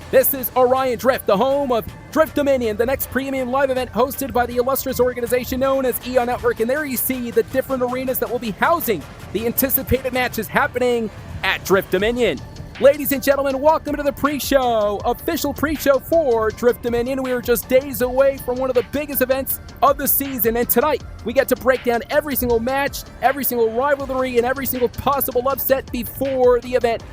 This is Orion Drift, the home of Drift Dominion, the next premium live event hosted by the illustrious organization known as Eon Network. And there you see the different arenas that will be housing the anticipated matches happening at Drift Dominion. Ladies and gentlemen, welcome to the pre-show, official pre-show for Drift Dominion. We are just days away from one of the biggest events of the season, and tonight we get to break down every single match, every single rivalry, and every single possible upset before the event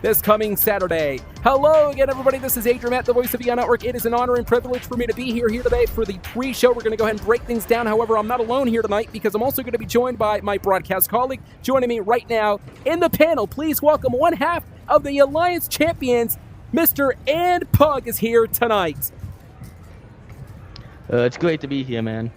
this coming Saturday. Hello again, everybody. This is Adrian Matt, the voice of Eon Network. It is an honor and privilege for me to be here today for the pre-show. We're going to go ahead and break things down. However, I'm not alone here tonight because I'm also going to be joined by my broadcast colleague. Joining me right now in the panel, please welcome one half of the Alliance Champions, Mr. andpug is here tonight. It's great to be here, man.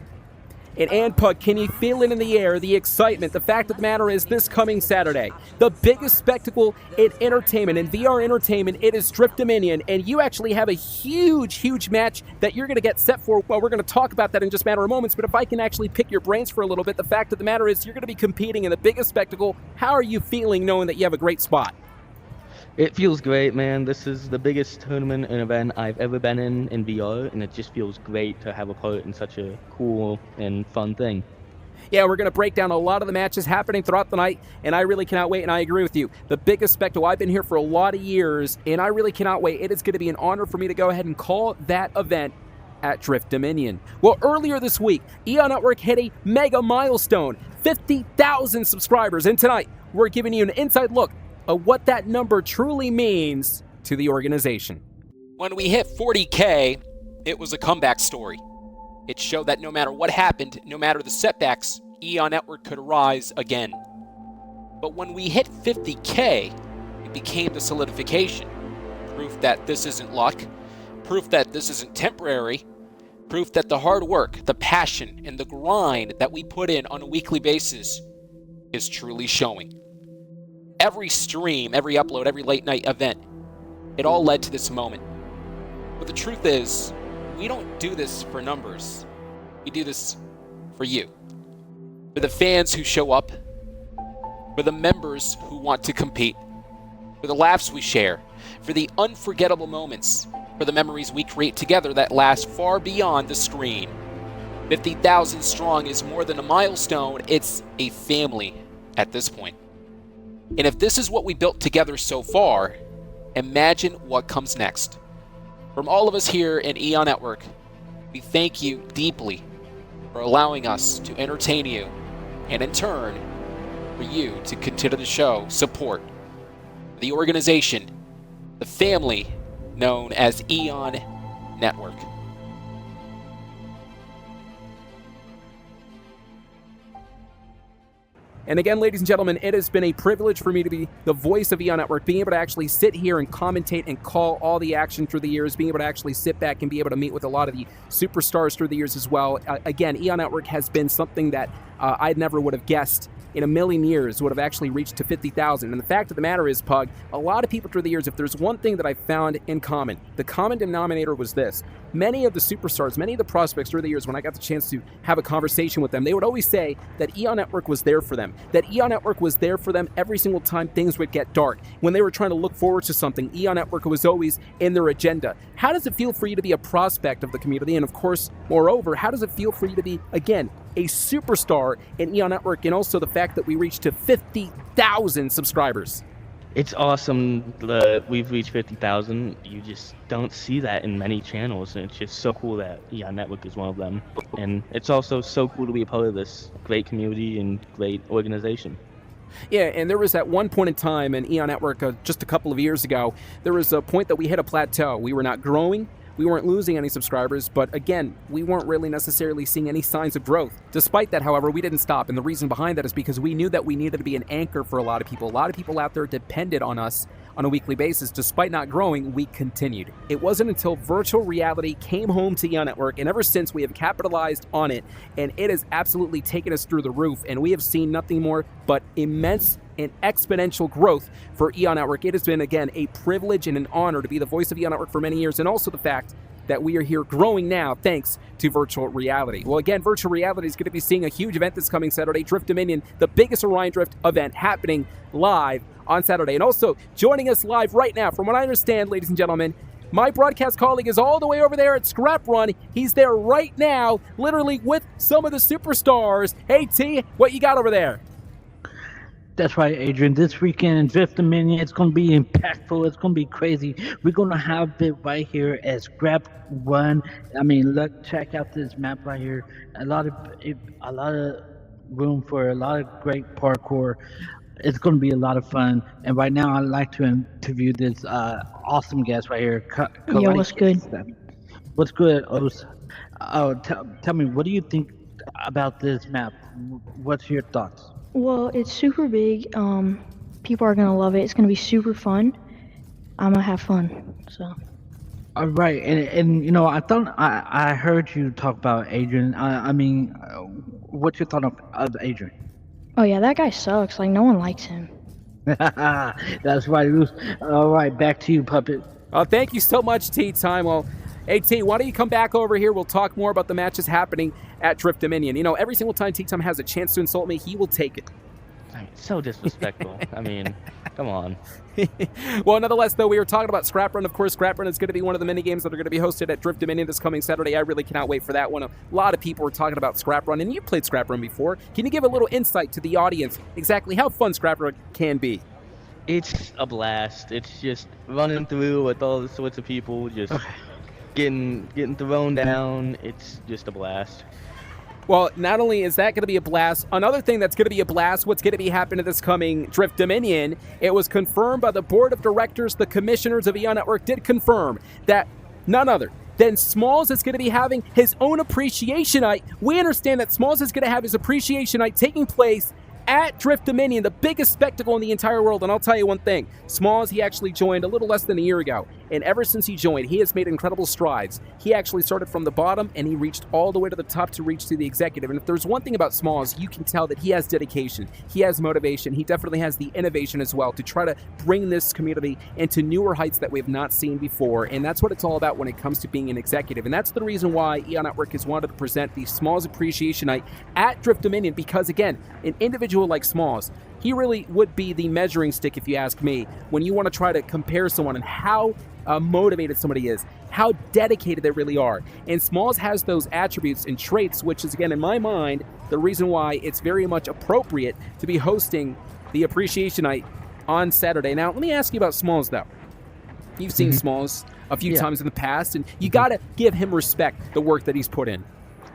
And andpug, can you feel it in the air, the excitement? The fact of the matter is, this coming Saturday, the biggest spectacle in entertainment, in VR entertainment, it is Drift Dominion, and you actually have a huge match that you're going to get set for. Well, we're going to talk about that in just a matter of moments, but if I can actually pick your brains for a little bit, the fact of the matter is you're going to be competing in the biggest spectacle. How are you feeling knowing that you have a great spot? It feels great, man. This is the biggest tournament and event I've ever been in VR, and it just feels great to have a part in such a cool and fun thing. Yeah, we're going to break down a lot of the matches happening throughout the night, and I really cannot wait, and I agree with you. The biggest spectacle. I've been here for a lot of years, and I really cannot wait. It is going to be an honor for me to go ahead and call that event at Drift Dominion. Well, earlier this week, Eon Network hit a mega milestone, 50,000 subscribers, and tonight we're giving you an inside look of what that number truly means to the organization. When we hit 40K, it was a comeback story. It showed that no matter what happened, no matter the setbacks, Eon Network could rise again. But when we hit 50K, it became the solidification. Proof that this isn't luck, proof that this isn't temporary, proof that the hard work, the passion, and the grind that we put in on a weekly basis is truly showing. Every stream, every upload, every late night event, it all led to this moment. But the truth is, we don't do this for numbers. We do this for you. For the fans who show up, for the members who want to compete, for the laughs we share, for the unforgettable moments, for the memories we create together that last far beyond the screen. 50,000 strong is more than a milestone, it's a family at this point. And if this is what we built together so far, imagine what comes next. From all of us here in Eon Network, we thank you deeply for allowing us to entertain you, and in turn, for you to continue to show support for the organization, the family known as Eon Network. And again, ladies and gentlemen, it has been a privilege for me to be the voice of Eon Network, being able to actually sit here and commentate and call all the action through the years, being able to actually sit back and be able to meet with a lot of the superstars through the years as well. Again, Eon Network has been something that I never would have guessed in a million years would have actually reached to 50,000. And the fact of the matter is, Pug, a lot of people through the years, if there's one thing that I found in common, the common denominator was this. Many of the superstars, many of the prospects through the years, when I got the chance to have a conversation with them, they would always say that Eon Network was there for them, that Eon Network was there for them every single time things would get dark. When they were trying to look forward to something, Eon Network was always in their agenda. How does it feel for you to be a prospect of the community? And of course, moreover, how does it feel for you to be, again, a superstar in Eon Network, and also the fact that we reached to 50,000 subscribers? It's awesome that we've reached 50,000. You just don't see that in many channels, and it's just so cool that Eon Network is one of them. And it's also so cool to be a part of this great community and great organization. Yeah, and there was at one point in time in Eon Network, just a couple of years ago, there was a point that we hit a plateau. We were not growing. We weren't losing any subscribers, but again, we weren't really necessarily seeing any signs of growth. Despite that, however, we didn't stop, and the reason behind that is because we knew that we needed to be an anchor for a lot of people. A lot of people out there depended on us on a weekly basis. Despite not growing, we continued. It wasn't until virtual reality came home to Eon Network, and ever since we have capitalized on it, and it has absolutely taken us through the roof, and we have seen nothing more but immense and exponential growth for Eon Network. It has been, again, a privilege and an honor to be the voice of Eon Network for many years, and also the fact that we are here growing now thanks to virtual reality. Well, again, virtual reality is going to be seeing a huge event this coming Saturday, Drift Dominion, the biggest Orion Drift event happening live on Saturday. And also joining us live right now, from what I understand, ladies and gentlemen, My broadcast colleague is all the way over there at Scrap Run. He's there right now, literally with some of the superstars. Hey, T, what you got over there? That's right, Adrian. This weekend in Drift Dominion, it's going to be impactful. It's going to be crazy. We're going to have it right here at Scrap Run. I mean, look, check out this map right here. A lot of room for a lot of great parkour. It's going to be a lot of fun. And right now, I'd like to interview this awesome guest right here. Yo, what's good? What's good, Os? Oh, tell me, what do you think about this map? What's your thoughts? Well, it's super big. People are gonna love it. It's gonna be super fun. I'm gonna have fun. So. All right, and you know, I heard you talk about Adrian. I mean, what's your thought of Adrian? Oh yeah, that guy sucks. Like no one likes him. That's right, Luce. All right, back to you, Puppet. Thank you so much, ttyme. Well, hey, T, why don't you come back over here? We'll talk more about the matches happening at Drift Dominion. You know, every single time ttyme has a chance to insult me, he will take it. I mean, so disrespectful. I mean, come on. Well, nonetheless, though, we were talking about Scrap Run. Of course, Scrap Run is going to be one of the mini games that are going to be hosted at Drift Dominion this coming Saturday. I really cannot wait for that one. A lot of people were talking about Scrap Run, and you played Scrap Run before. Can you give a little insight to the audience exactly how fun Scrap Run can be? It's a blast. It's just running through with all sorts of people, just getting thrown down. It's just a blast. Well, not only is that going to be a blast, another thing that's going to be a blast, what's going to be happening this coming Drift Dominion, it was confirmed by the board of directors, the commissioners of Eon Network did confirm that none other than Smalls is going to be having his own appreciation night. We understand that Smalls is going to have his appreciation night taking place at Drift Dominion, the biggest spectacle in the entire world. And I'll tell you one thing, Smalls, he actually joined a little less than a year ago. And ever since he joined, he has made incredible strides. He actually started from the bottom and he reached all the way to the top to reach to the executive. And if there's one thing about Smalls, you can tell that he has dedication. He has motivation. He definitely has the innovation as well to try to bring this community into newer heights that we have not seen before. And that's what it's all about when it comes to being an executive. And that's the reason why Eon Network has wanted to present the Smalls Appreciation Night at Drift Dominion, because again, an individual like Smalls, he really would be the measuring stick, if you ask me, when you want to try to compare someone and how motivated somebody is, how dedicated they really are. And Smalls has those attributes and traits, which is, again, in my mind, the reason why it's very much appropriate to be hosting the Appreciation Night on Saturday. Now, let me ask you about Smalls, though. You've seen Smalls a few times in the past, and you got to give him respect, the work that he's put in.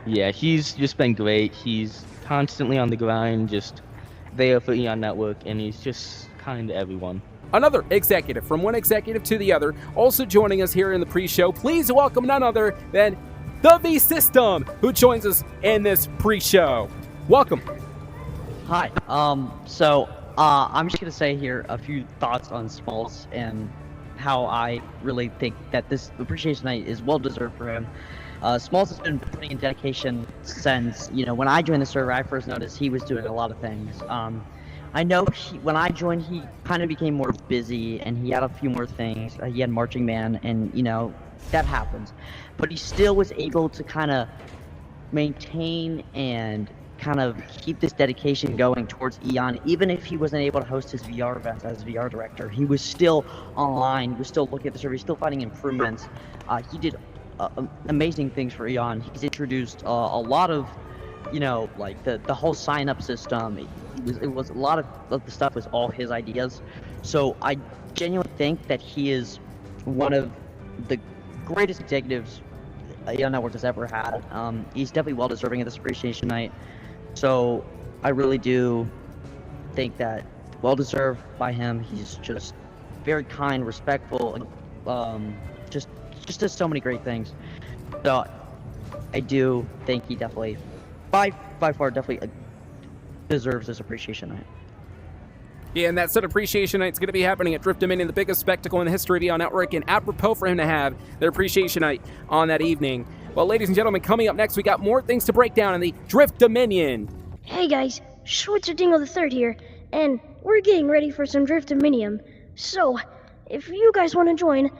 Yeah, he's just been great. He's constantly on the grind, just there for Eon Network, and he's just kind to everyone. Another executive, from one executive to the other, also joining us here in the pre-show. Please welcome none other than the V-System, who joins us in this pre-show. Welcome. Hi. I'm just gonna say here a few thoughts on Smalls and how I really think that this appreciation night is well deserved for him. Smalls has been putting in dedication since, when I joined the server, I first noticed he was doing a lot of things. I know when I joined, he kind of became more busy and he had a few more things. He had marching band and, that happens. But he still was able to kind of maintain and kind of keep this dedication going towards Eon, even if he wasn't able to host his VR events as VR director. He was still online, he was still looking at the server, he was still finding improvements. He did amazing things for Eon. He's introduced a lot of, like the whole sign-up system. It was a lot of the stuff was all his ideas. So I genuinely think that he is one of the greatest executives Eon Network has ever had. He's definitely well deserving of this appreciation night. So I really do think that well deserved by him. He's just very kind, respectful, just does so many great things. So I do think he definitely, by far, definitely deserves this appreciation night. Yeah, and that said, Appreciation Night is going to be happening at Drift Dominion, the biggest spectacle in the history of Eon Network, and apropos for him to have their Appreciation Night on that evening. Well, ladies and gentlemen, coming up next, we got more things to break down in the Drift Dominion. Hey guys, Schweitzer Dingle III here, and we're getting ready for some Drift Dominion. So, if you guys want to join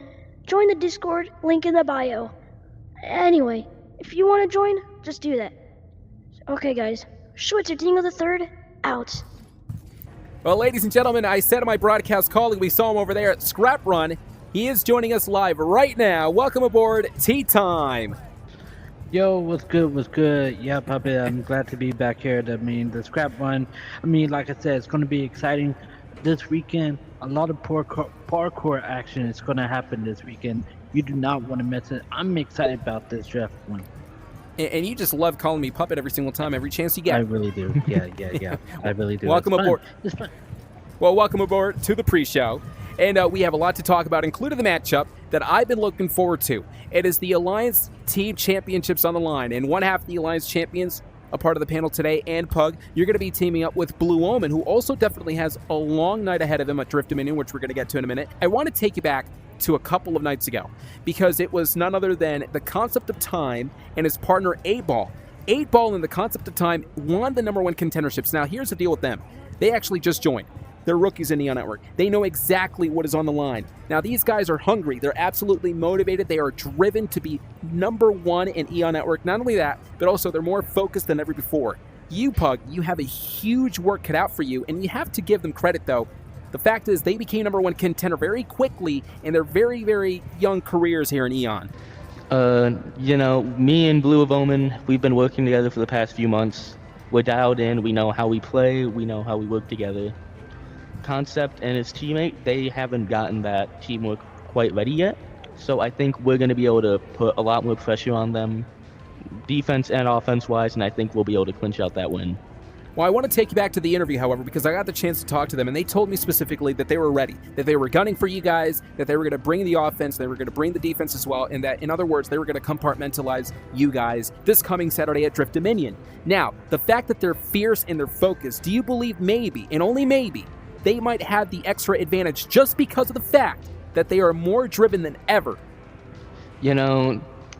the Discord, link in the bio. Anyway, if you want to join, just do that. Okay guys, Schweitzer Dingle III, out. Well, ladies and gentlemen, I said to my broadcast colleague, we saw him over there at Scrap Run. He is joining us live right now. Welcome aboard ttyme. Yo, what's good? What's good? Yeah, Puppet, I'm glad to be back here. The scrap run. Like I said, it's going to be exciting this weekend. A lot of parkour action is going to happen this weekend. You do not want to miss it. I'm excited about this draft one. And you just love calling me Puppet every single time, every chance you get. I really do. Yeah. I really do. Welcome aboard. It's fun. Well, welcome aboard to the pre-show. And we have a lot to talk about, including the matchup that I've been looking forward to. It is the Alliance Team Championships on the line. And one half of the Alliance Champions, a part of the panel today, andpug, you're going to be teaming up with Blue Omen, who also definitely has a long night ahead of him at Drift Dominion, which we're going to get to in a minute. I want to take you back to a couple of nights ago, because it was none other than the Concept of Time and his partner 8-Ball. 8-Ball and the Concept of Time won the #1 contenderships. Now, here's the deal with them. They actually just joined. They're rookies in Neon Network. They know exactly what is on the line. Now, these guys are hungry. They're absolutely motivated. They are driven to be #1 in Eon Network. Not only that, but also they're more focused than ever before. You, Pug, you have a huge work cut out for you, and you have to give them credit, though. The fact is, they became #1 contender very quickly in their very, very young careers here in Eon. Me and Blue of Omen, we've been working together for the past few months. We're dialed in. We know how we play. We know how we work together. Concept and his teammate, they haven't gotten that teamwork quite ready yet. So I think we're going to be able to put a lot more pressure on them, defense and offense-wise, and I think we'll be able to clinch out that win. Well, I want to take you back to the interview, however, because I got the chance to talk to them, and they told me specifically that they were ready, that they were gunning for you guys, that they were going to bring the offense, they were going to bring the defense as well, and that, in other words, they were going to compartmentalize you guys this coming Saturday at Drift Dominion. Now, the fact that they're fierce and they're focused, do you believe maybe, and only maybe, they might have the extra advantage just because of the fact that they are more driven than ever?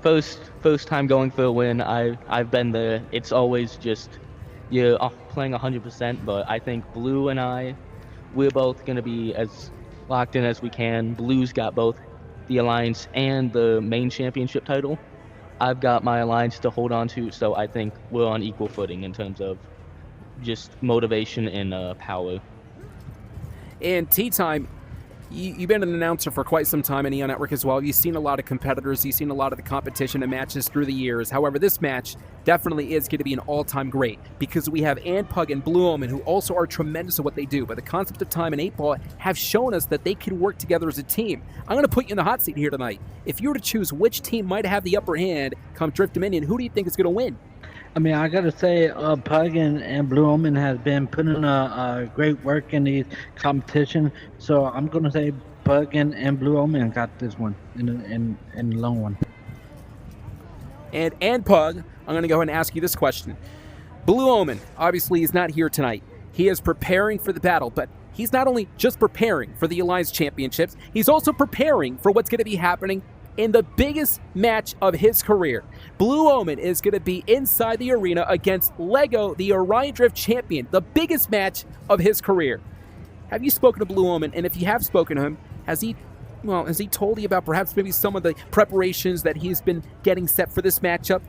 First time going for a win, I've been there. It's always just you're playing 100%, but I think Blue and we're both going to be as locked in as we can. Blue's got both the Alliance and the main championship title. I've got my Alliance to hold on to, so I think we're on equal footing in terms of just motivation and power. And ttyme, you've been an announcer for quite some time in Eon Network as well. You've seen a lot of competitors. You've seen a lot of the competition and matches through the years. However, this match definitely is going to be an all-time great because we have andpug and Blue Omen, who also are tremendous at what they do. But the Concept of Time and 8-Ball have shown us that they can work together as a team. I'm going to put you in the hot seat here tonight. If you were to choose which team might have the upper hand come Drift Dominion, who do you think is going to win? I gotta say, Pug and Blue Omen has been putting a great work in these competition. So I'm gonna say Pug and Blue Omen got this one in the long one. And Pug, I'm gonna go ahead and ask you this question. Blue Omen, obviously, is not here tonight. He is preparing for the battle, but he's not only just preparing for the Alliance Championships, he's also preparing for what's going to be happening in the biggest match of his career. Blue Omen is going to be inside the arena against Lego, the Orion Drift champion, the biggest match of his career. Have you spoken to Blue Omen? And if you have spoken to him, has he told you about perhaps maybe some of the preparations that he's been getting set for this matchup?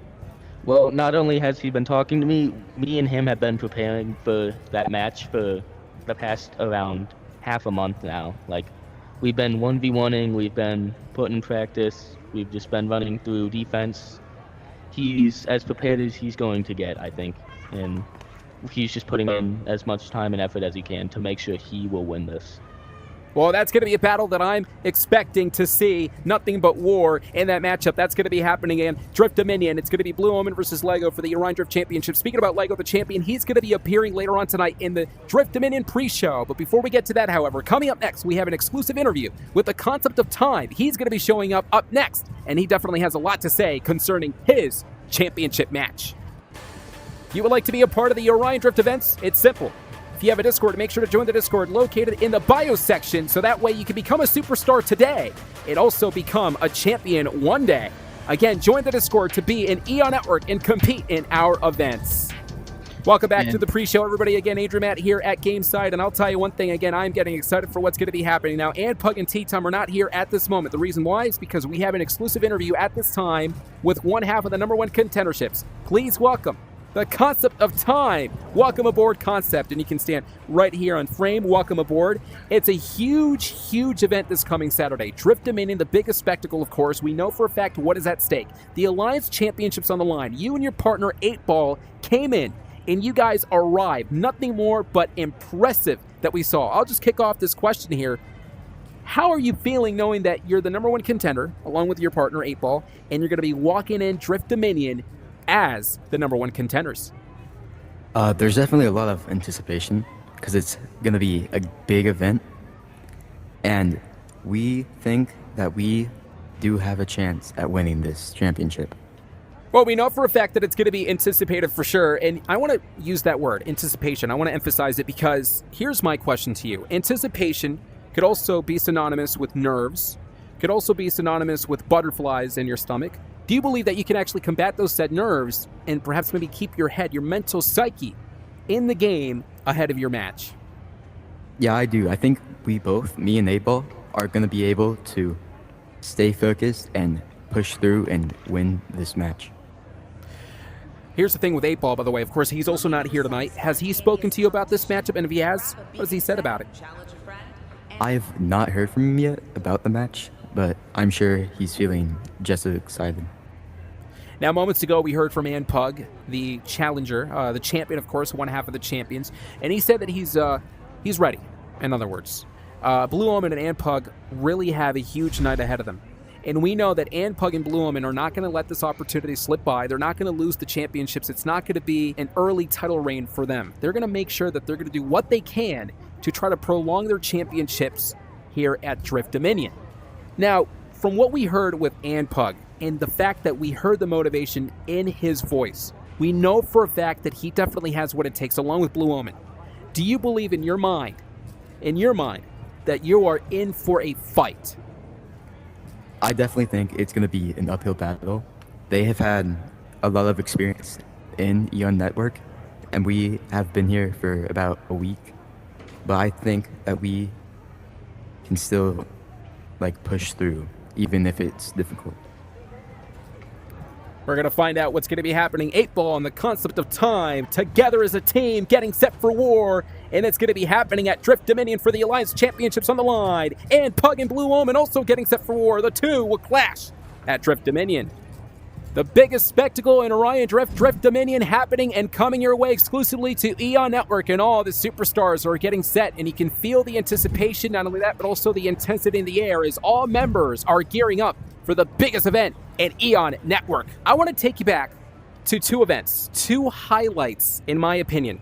Well, not only has he been talking to me and him have been preparing for that match for the past around half a month now. We've been 1v1ing, we've been putting in practice, we've just been running through defense. He's as prepared as he's going to get, I think, and he's just putting in as much time and effort as he can to make sure he will win this. Well, that's going to be a battle that I'm expecting to see nothing but war in that matchup. That's going to be happening in Drift Dominion. It's going to be Blue Omen versus Lego for the Orion Drift Championship. Speaking about Lego, the champion, he's going to be appearing later on tonight in the Drift Dominion pre-show. But before we get to that, however, coming up next, we have an exclusive interview with the Concept of Time. He's going to be showing up next, and he definitely has a lot to say concerning his championship match. If you would like to be a part of the Orion Drift events, it's simple. If you have a Discord, make sure to join the Discord located in the bio section so that way you can become a superstar today and also become a champion one day. Again, join the Discord to be in Eon Network and compete in our events. Welcome back to the pre-show, everybody. Again, Adrian Matt here at Gameside, and I'll tell you one thing again, I'm getting excited for what's going to be happening now. andpug and ttyme are not here at this moment. The reason why is because we have an exclusive interview at this time with one half of the #1 contenderships. Please welcome the concept of time. Welcome aboard, concept, and you can stand right here on frame. Welcome aboard. It's a huge, huge event this coming Saturday. Drift Dominion, the biggest spectacle, of course. We know for a fact what is at stake. The Alliance Championship's on the line. You and your partner, 8-Ball, came in, and you guys arrived. Nothing more but impressive that we saw. I'll just kick off this question here. How are you feeling knowing that you're the number one contender, along with your partner, 8-Ball, and you're going to be walking in Drift Dominion as the number one contenders? There's definitely a lot of anticipation because it's going to be a big event. And we think that we do have a chance at winning this championship. Well, we know for a fact that it's going to be anticipated for sure. And I want to use that word, anticipation. I want to emphasize it because here's my question to you. Anticipation could also be synonymous with nerves, could also be synonymous with butterflies in your stomach. Do you believe that you can actually combat those said nerves and perhaps maybe keep your head, your mental psyche in the game ahead of your match? Yeah, I do. I think we both, me and 8-Ball, are going to be able to stay focused and push through and win this match. Here's the thing with 8-Ball, by the way. Of course, he's also not here tonight. Has he spoken to you about this matchup? And if he has, what has he said about it? I've not heard from him yet about the match, but I'm sure he's feeling just as excited. Now, moments ago, we heard from andpug, the challenger, the champion, of course, one half of the champions, and he said that he's ready, in other words. Blue Omen and andpug really have a huge night ahead of them. And we know that andpug and Blue Omen are not going to let this opportunity slip by. They're not going to lose the championships. It's not going to be an early title reign for them. They're going to make sure that they're going to do what they can to try to prolong their championships here at Drift Dominion. Now, from what we heard with andpug and the fact that we heard the motivation in his voice, we know for a fact that he definitely has what it takes, along with Blue Omen. Do you believe in your mind, that you are in for a fight? I definitely think it's going to be an uphill battle. They have had a lot of experience in Eon Network, and we have been here for about a week. But I think that we can still push through, even if it's difficult. We're going to find out what's going to be happening. 8-Ball on the concept of time, together as a team, getting set for war. And it's going to be happening at Drift Dominion for the Alliance Championships on the line. And Pug and Blue Omen also getting set for war. The two will clash at Drift Dominion. The biggest spectacle in Orion Drift Dominion, happening and coming your way exclusively to Eon Network, and all the superstars are getting set, and you can feel the anticipation, not only that, but also the intensity in the air as all members are gearing up for the biggest event in Eon Network. I want to take you back to two events, two highlights in my opinion.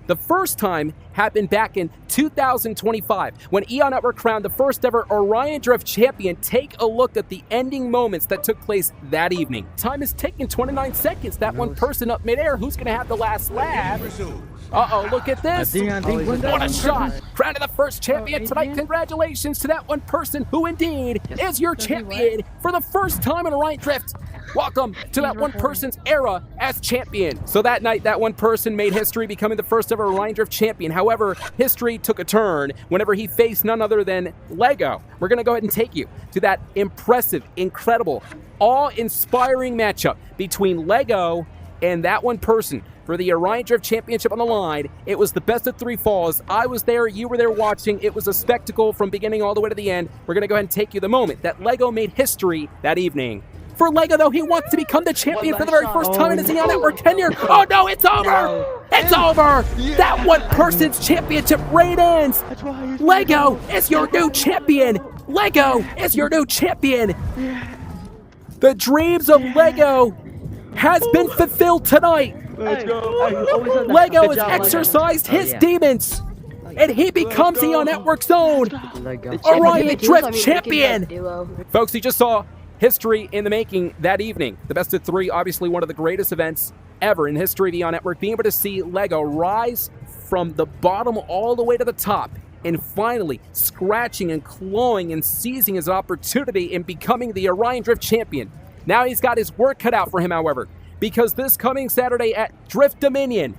The first time happened back in 2025 when Eon Network crowned the first ever Orion Drift champion. Take a look at the ending moments that took place that evening. Time is taking 29 seconds. That one person up midair, who's going to have the last laugh? Uh-oh, look at this. What a shot. Crowning the first champion tonight. Congratulations to that one person who indeed is your champion for the first time in Orion Drift. Welcome to that one person's era as champion. So that night, that one person made history, becoming the first ever Orion Drift champion. However, history took a turn whenever he faced none other than Lego. We're going to go ahead and take you to that impressive, incredible, awe-inspiring matchup between Lego and that one person for the Orion Drift Championship on the line. It was the best of three falls. I was there, you were there watching. It was a spectacle from beginning all the way to the end. We're going to go ahead and take you the moment that Lego made history that evening. For Lego, though, he wants to become the champion for the very first time in his Eon Network tenure. Oh, no, it's over. It's over. That one person's championship reign ends. Lego is your new champion. Lego is your new champion. The dreams of Lego has been fulfilled tonight. Lego has exercised his demons, and he becomes Eon Network's own Orion Drift champion. Folks, you just saw history in the making that evening. The best of three, obviously one of the greatest events ever in history of Eon Network. Being able to see Lego rise from the bottom all the way to the top, and finally scratching and clawing and seizing his opportunity in becoming the Orion Drift champion. Now he's got his work cut out for him, however, because this coming Saturday at Drift Dominion,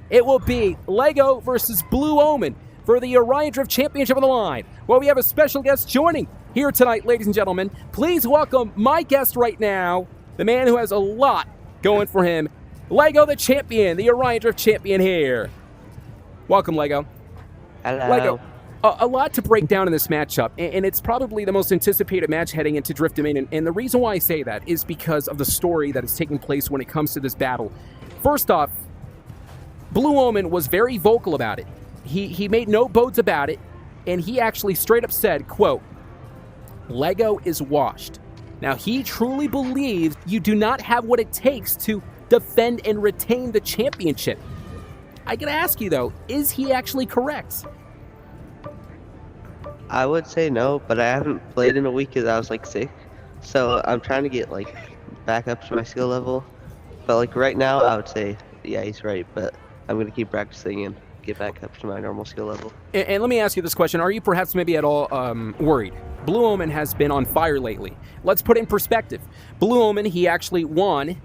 it will be Lego versus Blue Omen for the Orion Drift Championship on the line. Well, we have a special guest joining here tonight, ladies and gentlemen. Please welcome my guest right now, the man who has a lot going for him. Lego the champion, the Orion Drift champion here. Welcome, Lego. Hello. Lego, a lot to break down in this matchup, and it's probably the most anticipated match heading into Drift Dominion. And the reason why I say that is because of the story that is taking place when it comes to this battle. First off, Blue Omen was very vocal about it. He made no bones about it, and he actually straight up said, quote, Lego is washed. Now, he truly believes you do not have what it takes to defend and retain the championship. I gotta ask you, though, is he actually correct? I would say no, but I haven't played in a week because I was like sick. So I'm trying to get like back up to my skill level. But like right now, I would say, yeah, he's right. But I'm gonna keep practicing and get back up to my normal skill level. And let me ask you this question. Are you perhaps maybe at all worried? Blue Omen has been on fire lately. Let's put it in perspective. Blue Omen, he actually won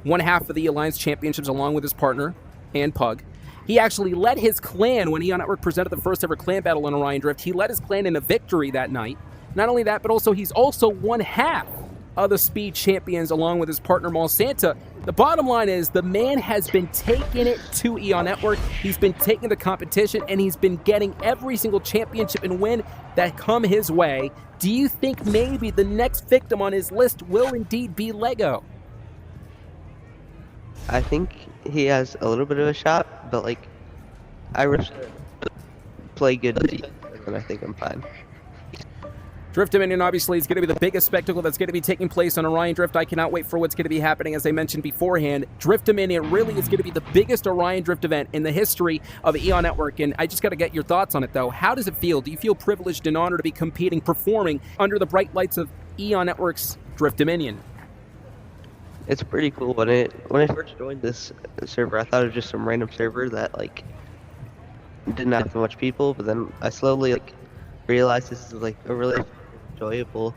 one half of the Alliance Championships along with his partner, andpug. He actually led his clan when Eon Network presented the first ever clan battle in Orion Drift. He led his clan in a victory that night. Not only that, but also he's also one half of the Speed Champions along with his partner Mall Santa. The bottom line is the man has been taking it to Eon Network. He's been taking the competition, and he's been getting every single championship and win that come his way. Do you think maybe the next victim on his list will indeed be Lego? I think he has a little bit of a shot, but like I play good defense, and I think I'm fine. Drift Dominion obviously is going to be the biggest spectacle that's going to be taking place on Orion Drift. I cannot wait for what's going to be happening. As I mentioned beforehand, Drift Dominion really is going to be the biggest Orion Drift event in the history of Eon Network. And I just got to get your thoughts on it, though. How does it feel? Do you feel privileged and honored to be competing, performing under the bright lights of Eon Network's Drift Dominion? It's pretty cool. When I first joined this server, I thought it was just some random server that like didn't have much people. But then I slowly like realized this is like a really enjoyable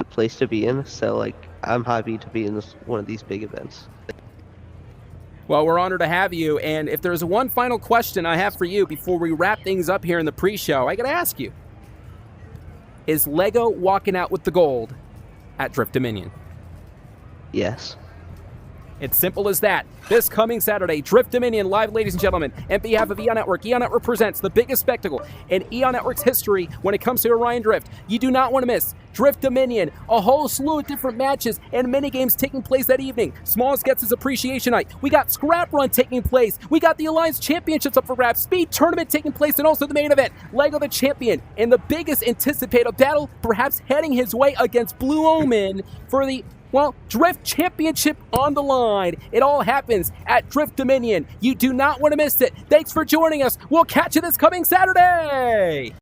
place to be in. So like I'm happy to be in one of these big events. Well, we're honored to have you. And if there's one final question I have for you before we wrap things up here in the pre-show, I got to ask you: is Lego walking out with the gold at Drift Dominion? Yes. It's simple as that. This coming Saturday, Drift Dominion live, ladies and gentlemen. On behalf of Eon Network presents the biggest spectacle in Eon Network's history when it comes to Orion Drift. You do not want to miss Drift Dominion, a whole slew of different matches and mini games taking place that evening. Smalls gets his appreciation night. We got Scrap Run taking place. We got the Alliance Championships up for grabs. Speed Tournament taking place, and also the main event, Lego the Champion, and the biggest anticipated battle perhaps heading his way against Blue Omen for the Drift Championship on the line. It all happens at Drift Dominion. You do not want to miss it. Thanks for joining us. We'll catch you this coming Saturday.